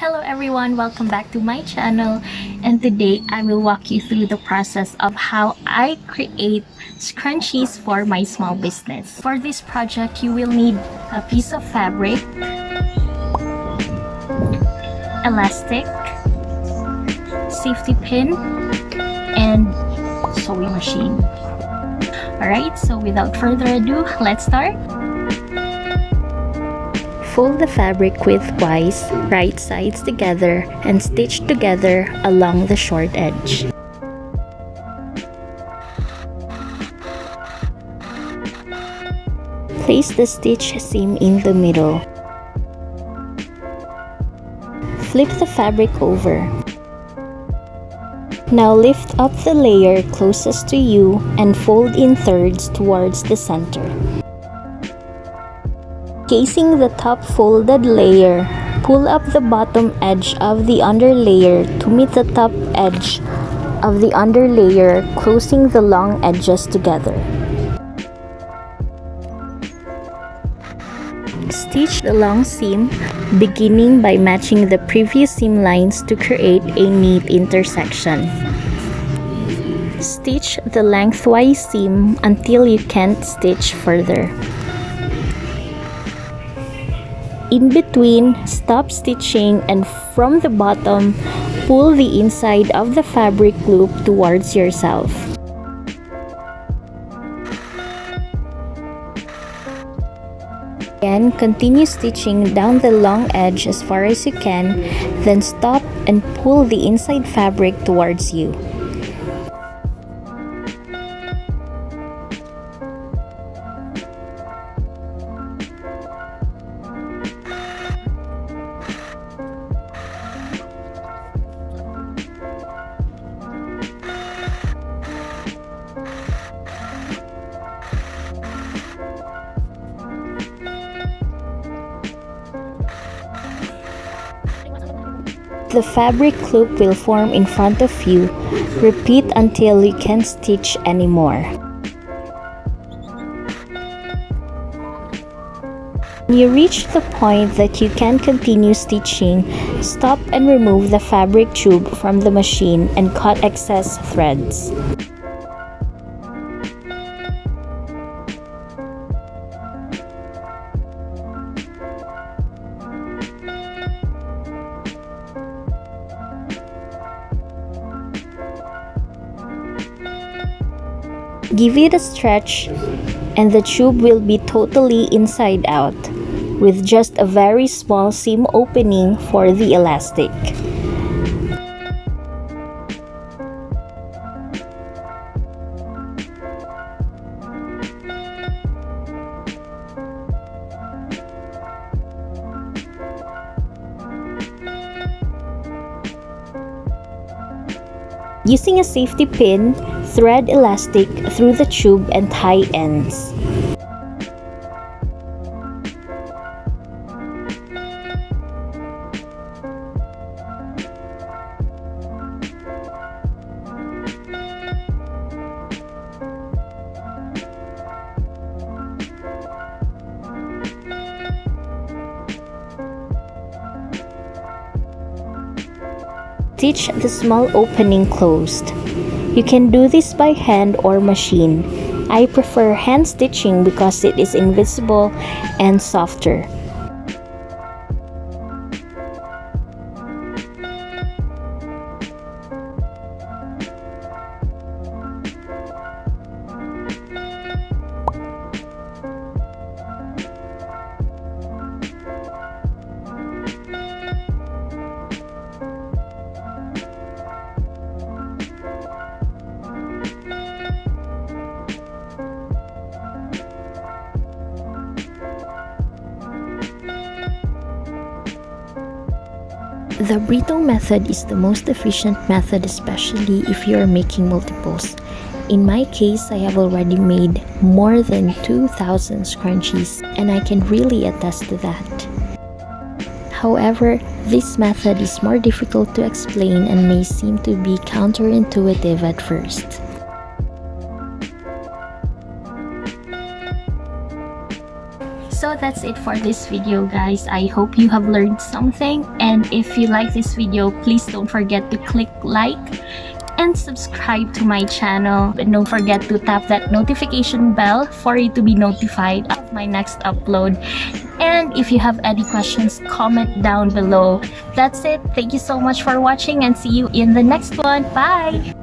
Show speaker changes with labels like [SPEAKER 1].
[SPEAKER 1] Hello everyone, welcome back to my channel, and today I will walk you through the process of how I create scrunchies for my small business. For this project, you will need a piece of fabric, elastic, safety pin, and sewing machine. Alright, so without further ado, let's start. Fold the fabric widthwise, right sides together, and stitch together along the short edge. Place the stitch seam in the middle. Flip the fabric over. Now lift up the layer closest to you and fold in thirds towards the center. Casing the top folded layer, pull up the bottom edge of the underlayer to meet the top edge of the underlayer, closing the long edges together. Stitch the long seam, beginning by matching the previous seam lines to create a neat intersection. Stitch the lengthwise seam until you can't stitch further. In between, stop stitching and from the bottom, pull the inside of the fabric loop towards yourself. Again, continue stitching down the long edge as far as you can, then stop and pull the inside fabric towards you. The fabric loop will form in front of you. Repeat until you can't stitch anymore. When you reach the point that you can continue stitching, stop and remove the fabric tube from the machine and cut excess threads. Give it a stretch and the tube will be totally inside out, with just a very small seam opening for the elastic. Using a safety pin, thread elastic through the tube and tie ends. Stitch the small opening closed. You can do this by hand or machine. I prefer hand stitching because it is invisible and softer. The burrito method is the most efficient method, especially if you are making multiples. In my case, I have already made more than 2,000 scrunchies, and I can really attest to that. However, this method is more difficult to explain and may seem to be counterintuitive at first.
[SPEAKER 2] So
[SPEAKER 1] So that's it for this video, guys. I hope you have learned something, and if you like this video, please don't forget to click like and subscribe to my channel, and don't forget to tap that notification bell for you to be notified of my next upload. And if you have any questions, comment down below. That's it. Thank you so much for watching, and see you in the next one. Bye.